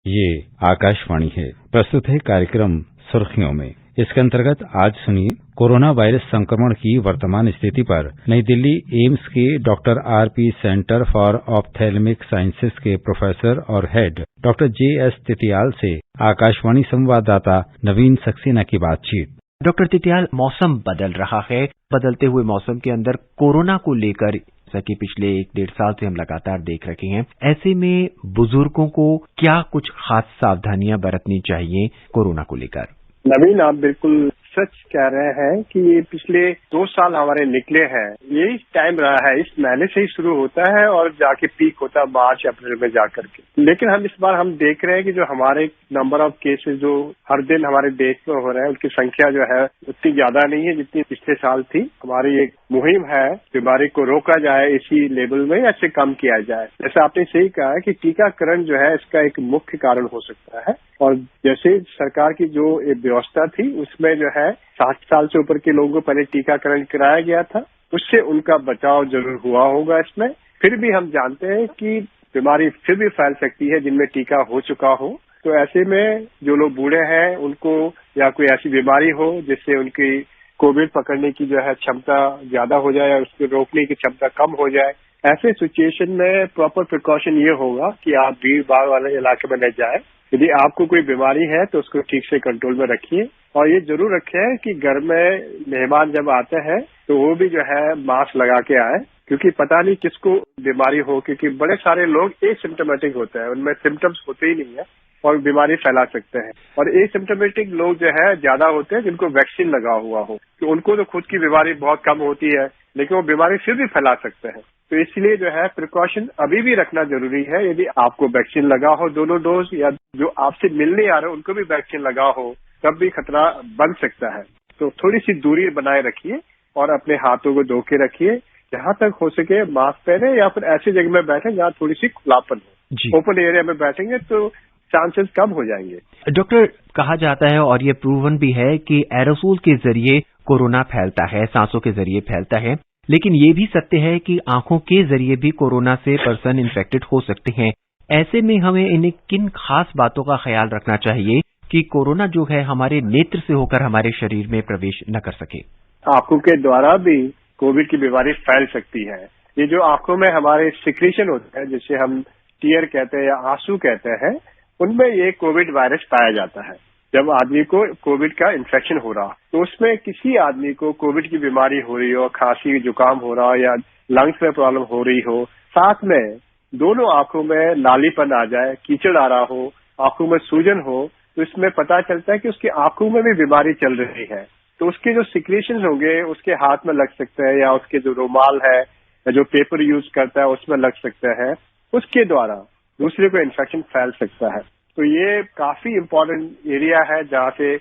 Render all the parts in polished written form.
ये आकाशवाणी है। प्रस्तुत है कार्यक्रम सुर्खियों में। इसके अंतर्गत आज सुनिए कोरोना वायरस संक्रमण की वर्तमान स्थिति पर नई दिल्ली एम्स के doctor RP centre for ophthalmic sciences के प्रोफेसर और हेड डॉक्टर जेएस तितियाल से आकाशवाणी संवाददाता नवीन सक्सेना की बातचीत। डॉक्टर तितियाल, मौसम बदल रहा है। बदलते हुए मौसम के अंदर कोरोना को लेकर कि पिछले 1-1.5 साल से हम लगातार देख रहे हैं, ऐसे में बुजुर्गों को क्या कुछ खास सावधानियां बरतनी चाहिए कोरोना को लेकर? नवीन, आप बिल्कुल सच कह रहे हैं कि ये पिछले 2 साल हमारे निकले हैं। यही टाइम रहा है, इस महीने से ही शुरू होता है और जाके पीक होता है मार्च अप्रैल में जाकर के। लेकिन हम इस बार हम देख रहे हैं कि जो हमारे नंबर ऑफ केसेस जो हर दिन हमारे देश में हो रहे हैं, उनकी संख्या जो है उतनी ज्यादा नहीं है जितनी पिछले साल थी। हमारी एक मुहिम है, बीमारी को रोका जाए इसी लेवल में, ऐसे कम किया जाए। जैसे आपने सही कहा कि टीकाकरण जो है इसका एक मुख्य कारण हो सकता है। और जैसे सरकार की जो व्यवस्था थी उसमें जो है 60 साल से ऊपर के लोगों को पहले टीकाकरण कराया गया था, उससे उनका बचाव जरूर हुआ होगा। इसमें फिर भी हम जानते हैं कि बीमारी फिर भी फैल सकती है जिनमें टीका हो चुका हो। तो ऐसे में जो लोग बूढ़े हैं उनको या कोई ऐसी बीमारी हो जिससे उनकी कोविड पकड़ने की जो है क्षमता ज्यादा हो जाए या उसको रोकने की क्षमता कम हो जाए, ऐसे सिचुएशन में प्रॉपर प्रिकॉशन ये होगा कि आप भीड़ भाड़ वाले इलाके में न जाए। यदि आपको कोई बीमारी है तो उसको ठीक से कंट्रोल में रखिए और ये जरूर रखें कि घर में मेहमान जब आते हैं तो वो भी जो है मास्क लगा के आए, क्योंकि पता नहीं किसको बीमारी हो। क्योंकि बड़े सारे लोग एसिम्प्टोमेटिक होते हैं, उनमें सिम्टम्स होते ही नहीं है और बीमारी फैला सकते हैं। और एसिम्प्टोमेटिक लोग जो है ज्यादा होते हैं जिनको वैक्सीन लगा हुआ हो, तो उनको तो खुद की बीमारी बहुत कम होती है लेकिन वो बीमारी फिर भी फैला सकते हैं। तो इसलिए जो है प्रिकॉशन अभी भी रखना जरूरी है। यदि आपको वैक्सीन लगा हो 2 डोज या जो आपसे मिलने आ रहे हो उनको भी वैक्सीन लगा हो, तब भी खतरा बन सकता है। तो थोड़ी सी दूरी बनाए रखिए और अपने हाथों को धो के रखिए। जहां तक हो सके मास्क पहने या फिर ऐसी जगह में बैठे जहां थोड़ी सी खुलापन हो। ओपन एरिया में बैठेंगे तो चांसेस कम हो जाएंगे। डॉक्टर, कहा जाता है और ये प्रूवन भी है कि एरोसोल के जरिए कोरोना फैलता है, सांसों के जरिए फैलता है। लेकिन ये भी सत्य है कि आंखों के जरिए भी कोरोना से पर्सन इन्फेक्टेड हो सकते हैं। ऐसे में हमें इन्हें किन खास बातों का ख्याल रखना चाहिए कि कोरोना जो है हमारे नेत्र से होकर हमारे शरीर में प्रवेश न कर सके? आंखों के द्वारा भी कोविड की बीमारी फैल सकती है। ये जो आंखों में हमारे सिक्रीशन होते हैं, जिसे हम टीयर कहते हैं या आंसू कहते हैं, उनमें ये कोविड वायरस पाया जाता है। जब आदमी को कोविड का इन्फेक्शन हो रहा तो उसमें किसी आदमी को कोविड की बीमारी हो रही हो, खांसी जुकाम हो रहा हो या लंग्स में प्रॉब्लम हो रही हो, साथ में दोनों आंखों में लालीपन आ जाए, कीचड़ आ रहा हो, आंखों में सूजन हो, तो इसमें पता चलता है कि उसकी आंखों में भी बीमारी चल रही है। तो उसके जो सिक्रीशन होंगे उसके हाथ में लग सकते हैं या उसके जो रुमाल है या जो पेपर यूज करता है उसमें लग सकते हैं। उसके द्वारा दूसरे को इन्फेक्शन फैल सकता है। तो ये काफी इम्पोर्टेंट एरिया है जहाँ से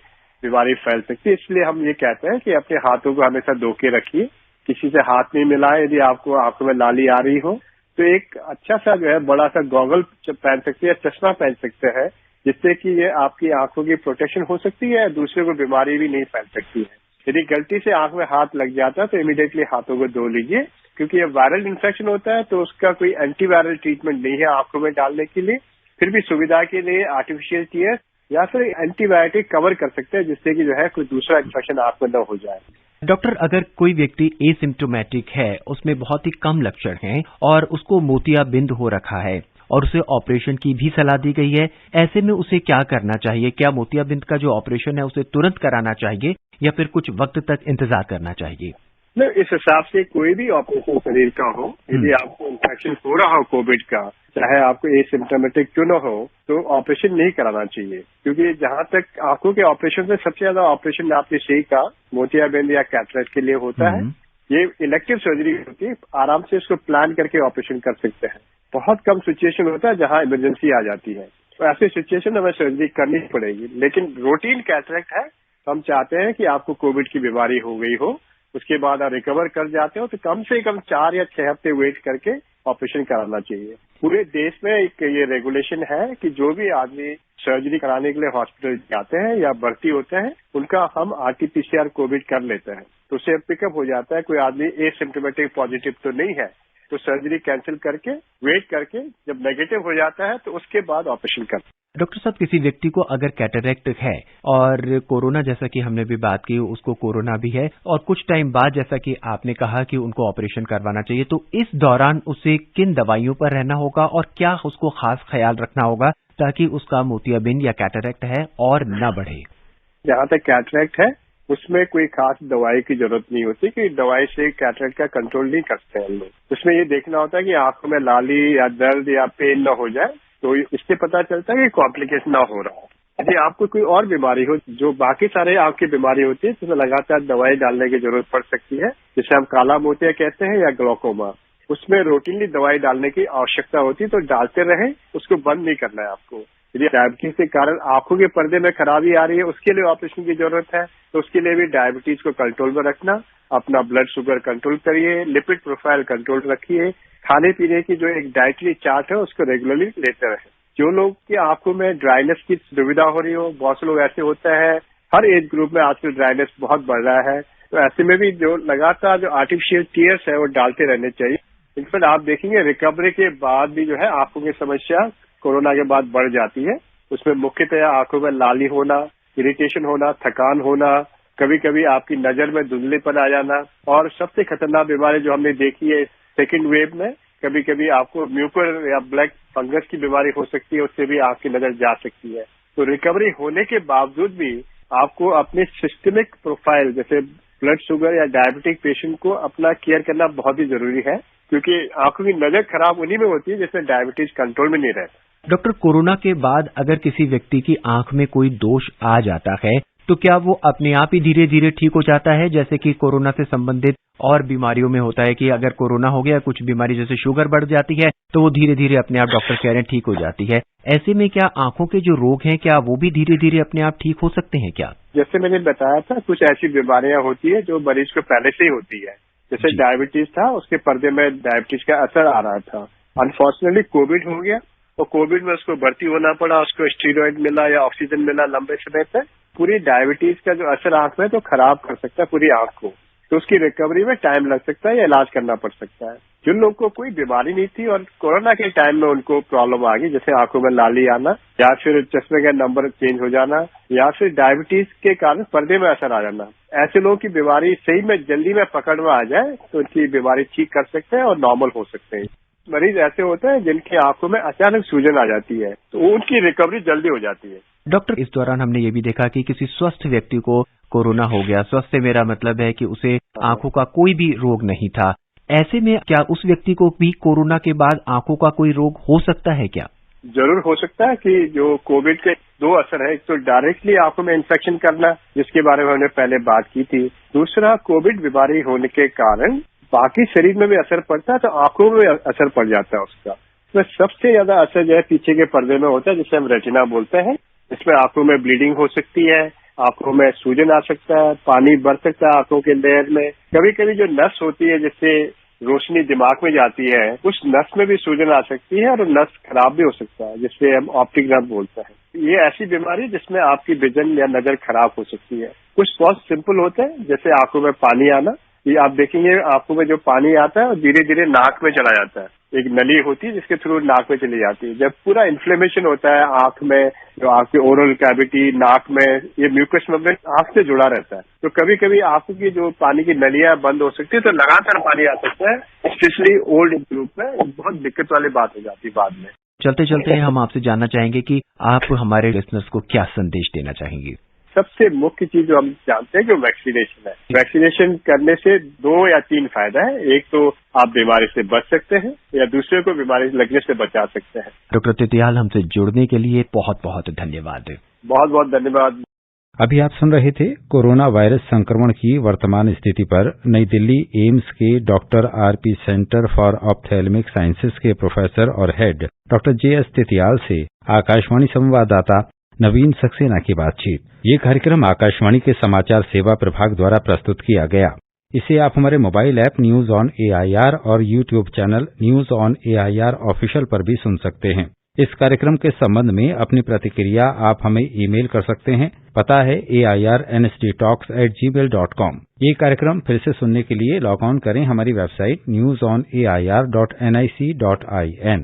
बीमारी फैल सकती है। इसलिए हम ये कहते हैं कि अपने हाथों को हमेशा धो के रखिए, किसी से हाथ नहीं मिलाएं। यदि आपको आंखों में लाली आ रही हो तो एक अच्छा सा जो है बड़ा सा गॉगल पहन सकते हैं, चश्मा पहन सकते हैं, जिससे कि ये आपकी आंखों की प्रोटेक्शन हो सकती है, दूसरे को बीमारी भी नहीं फैल सकती है। यदि गलती से आंख में हाथ लग जाता है तो इमीडिएटली हाथों को धो लीजिए, क्योंकि ये वायरल इन्फेक्शन होता है तो उसका कोई एंटीवायरल ट्रीटमेंट नहीं है आंखों में डालने के लिए। फिर भी सुविधा के लिए आर्टिफिशियल टीयर या फिर एंटीबायोटिक कवर कर सकते हैं, जिससे कि जो है कोई दूसरा इन्फेक्शन आंख में न हो जाए। डॉक्टर, अगर कोई व्यक्ति एसिम्प्टोमेटिक है, उसमें बहुत ही कम लक्षण हैं और उसको मोतियाबिंद हो रखा है और उसे ऑपरेशन की भी सलाह दी गई है, ऐसे में उसे क्या करना चाहिए? क्या मोतियाबिंद का जो ऑपरेशन है उसे तुरंत कराना चाहिए या फिर कुछ वक्त तक इंतजार करना चाहिए? नहीं, इस हिसाब से कोई भी ऑपरेशन शरीर का हो, यदि आपको इन्फेक्शन हो रहा हो कोविड का, चाहे आपको एसिम्प्टोमेटिक क्यों न हो, तो ऑपरेशन नहीं कराना चाहिए। क्योंकि जहां तक आंखों के ऑपरेशन में सबसे ज्यादा ऑपरेशन आपने सही कहा मोतियाबिंद या कैटरेक्ट के लिए होता है। ये इलेक्टिव सर्जरी होती है, आराम से इसको प्लान करके ऑपरेशन कर सकते हैं। बहुत कम सिचुएशन होता है जहां इमरजेंसी आ जाती है, तो ऐसी सिचुएशन में हमें सर्जरी करनी पड़ेगी। लेकिन रूटीन कैटरेक्ट है, हम चाहते हैं कि आपको कोविड की बीमारी हो गई हो, उसके बाद आप रिकवर कर जाते हो तो कम से कम 4 या 6 हफ्ते वेट करके ऑपरेशन कराना चाहिए। पूरे देश में एक ये रेगुलेशन है कि जो भी आदमी सर्जरी कराने के लिए हॉस्पिटल जाते हैं या भर्ती होते हैं, उनका हम आरटीपीसीआर कोविड कर लेते हैं, तो उससे पिकअप हो जाता है कोई आदमी एसिम्प्टोमेटिक पॉजिटिव तो नहीं है, तो सर्जरी कैंसिल करके वेट करके जब नेगेटिव हो जाता है तो उसके बाद ऑपरेशन करते हैं। डॉक्टर साहब, किसी व्यक्ति को अगर कैटरेक्ट है और कोरोना, जैसा कि हमने भी बात की, उसको कोरोना भी है और कुछ टाइम बाद जैसा कि आपने कहा कि उनको ऑपरेशन करवाना चाहिए, तो इस दौरान उसे किन दवाइयों पर रहना होगा और क्या उसको खास ख्याल रखना होगा ताकि उसका मोतियाबिंद या कैटरेक्ट है और न बढ़े? जहाँ तक कैटरेक्ट है उसमें कोई खास दवाई की जरूरत नहीं होती कि दवाई से कैटरेक्ट का कंट्रोल नहीं करते हैं लोग। उसमें ये देखना होता है कि आंखों में लाली या दर्द या पेन ना हो जाए, तो इससे पता चलता है कि कॉम्प्लिकेशन ना हो रहा है। यदि आपको कोई और बीमारी हो जो बाकी सारे आंख की बीमारी होती है, तो लगातार दवाई डालने की जरूरत पड़ सकती है, जिसे हम काला मोतिया कहते हैं या ग्लोकोमा। उसमें रूटीनली दवाई डालने की आवश्यकता होती है, तो डालते रहें, उसको बंद नहीं करना है आपको। यदि डायबिटीज के कारण आंखों के पर्दे में खराबी आ रही है, उसके लिए ऑपरेशन की जरूरत है, तो उसके लिए भी डायबिटीज को कंट्रोल में रखना, अपना ब्लड शुगर कंट्रोल करिए, लिपिड प्रोफाइल कंट्रोल रखिए, खाने पीने की जो एक डाइटरी चार्ट है उसको रेगुलरली लेते रहें। जो लोग की आंखों में ड्राइनेस की दुविधा हो रही हो, बहुत से लोग ऐसे होते हैं, हर एज ग्रुप में आजकल ड्राइनेस बहुत बढ़ रहा है, तो ऐसे में भी जो लगातार जो आर्टिफिशियल टीयर्स है वो डालते रहने चाहिए। इनफैक्ट आप देखेंगे रिकवरी के बाद भी जो है आंखों की समस्या कोरोना के बाद बढ़ जाती है। उसमें मुख्यतः आंखों में लाली होना, इरिटेशन होना, थकान होना, कभी कभी आपकी नजर में धुंधलेपन आ जाना, और सबसे खतरनाक बीमारी जो हमने देखी है सेकेंड वेव में, कभी कभी आपको म्यूकर या ब्लैक फंगस की बीमारी हो सकती है, उससे भी आपकी नजर जा सकती है। तो रिकवरी होने के बावजूद भी आपको अपने सिस्टमिक प्रोफाइल जैसे ब्लड शुगर या डायबिटिक पेशेंट को अपना केयर करना बहुत ही जरूरी है, क्योंकि आंखों की नजर खराब उन्हीं में होती है जिसमें डायबिटीज कंट्रोल में नहीं रहता। डॉक्टर, कोरोना के बाद अगर किसी व्यक्ति की आंख में कोई दोष आ जाता है तो क्या वो अपने आप ही धीरे धीरे ठीक हो जाता है, जैसे कि कोरोना से संबंधित और बीमारियों में होता है कि अगर कोरोना हो गया, कुछ बीमारी जैसे शुगर बढ़ जाती है तो वो धीरे धीरे अपने आप, डॉक्टर कह रहे हैं, ठीक हो जाती है। ऐसे में क्या आंखों के जो रोग हैं क्या वो भी धीरे धीरे अपने आप ठीक हो सकते हैं क्या? जैसे मैंने बताया था, कुछ ऐसी बीमारियां होती है जो मरीज को पहले से ही होती है। जैसे डायबिटीज था, उसके पर्दे में डायबिटीज का असर आ रहा था। अनफॉर्चुनेटली कोविड हो गया और कोविड में उसको भर्ती होना पड़ा, उसको स्टीरॉयड मिला या ऑक्सीजन मिला लंबे समय तक। पूरी डायबिटीज का जो असर आंख में तो खराब कर सकता है पूरी आंख को, तो उसकी रिकवरी में टाइम लग सकता है या इलाज करना पड़ सकता है। जिन लोगों को कोई बीमारी नहीं थी और कोरोना के टाइम में उनको प्रॉब्लम आ गई, जैसे आंखों में लाली आना या फिर चश्मे का नंबर चेंज हो जाना या फिर डायबिटीज के कारण पर्दे में असर आ जाना, ऐसे लोगों की बीमारी सही में जल्दी में पकड़ में आ जाए तो उनकी बीमारी ठीक कर सकते हैं और नॉर्मल हो सकते हैं। मरीज ऐसे होते हैं जिनकी आंखों में अचानक सूजन आ जाती है, तो उनकी रिकवरी जल्दी हो जाती है। डॉक्टर, इस दौरान हमने ये भी देखा कि किसी स्वस्थ व्यक्ति को कोरोना हो गया। स्वस्थ से मेरा मतलब है कि उसे आंखों का कोई भी रोग नहीं था। ऐसे में क्या उस व्यक्ति को भी कोरोना के बाद आंखों का कोई रोग हो सकता है क्या? जरूर हो सकता है कि जो कोविड के दो असर है, एक तो डायरेक्टली आंखों में इन्फेक्शन करना, जिसके बारे में हमने पहले बात की थी। दूसरा, कोविड बीमारी होने के कारण बाकी शरीर में भी असर पड़ता है, तो आंखों में असर पड़ जाता है उसका। इसमें सबसे ज्यादा असर जो है पीछे के पर्दे में होता है, जिसे हम रेटिना बोलते हैं। इसमें आंखों में ब्लीडिंग हो सकती है, आंखों में सूजन आ सकता है, पानी बढ़ सकता है आंखों के लेयर में। कभी कभी जो नस होती है जिससे रोशनी दिमाग में जाती है, उस नस में भी सूजन आ सकती है और नस खराब भी हो सकता है, जिससे हम ऑप्टिक नर्व बोलते हैं। ये ऐसी बीमारी जिसमें आपकी विजन या नजर खराब हो सकती है। कुछ बहुत सिंपल होते हैं, जैसे आंखों में पानी आना। ये आप देखेंगे आंखों में जो पानी आता है वो धीरे धीरे नाक में चला जाता है। एक नली होती है जिसके थ्रू नाक में चली जाती है। जब पूरा इन्फ्लेमेशन होता है आंख में, जो आपकी ओरल कैविटी, नाक में, ये म्यूकस मेम्ब्रेन आंख से जुड़ा रहता है, तो कभी कभी आंखों की जो पानी की नलियां बंद हो सकती है, तो लगातार पानी आ सकता है। स्पेशली ओल्ड ग्रुप में बहुत दिक्कत वाली बात हो जाती है बाद में। चलते चलते हम आपसे जानना चाहेंगे कि आप हमारे लिसनर्स को क्या संदेश देना चाहेंगे? सबसे मुख्य चीज जो हम जानते हैं कि वैक्सीनेशन है। वैक्सीनेशन करने से 2 या 3 फायदा है। एक तो आप बीमारी से बच सकते हैं या दूसरे को बीमारी लगने से बचा सकते हैं। डॉक्टर तितियाल, हमसे जुड़ने के लिए बहुत बहुत धन्यवाद। बहुत बहुत धन्यवाद। अभी आप सुन रहे थे कोरोना वायरस संक्रमण की वर्तमान स्थिति पर नई दिल्ली एम्स के doctor RP centre for ophthalmic sciences के प्रोफेसर और हेड डॉक्टर जेएस तितियाल से आकाशवाणी संवाददाता नवीन सक्सेना की बातचीत। ये कार्यक्रम आकाशवाणी के समाचार सेवा प्रभाग द्वारा प्रस्तुत किया गया। इसे आप हमारे mobile app news on AIR और YouTube channel news on AIR official पर भी सुन सकते हैं। इस कार्यक्रम के संबंध में अपनी प्रतिक्रिया आप हमें ईमेल कर सकते हैं। पता है airnsttalks@gmail.com। ये कार्यक्रम फिर से सुनने के लिए लॉग ऑन करें हमारी वेबसाइट newsonair.nic.in।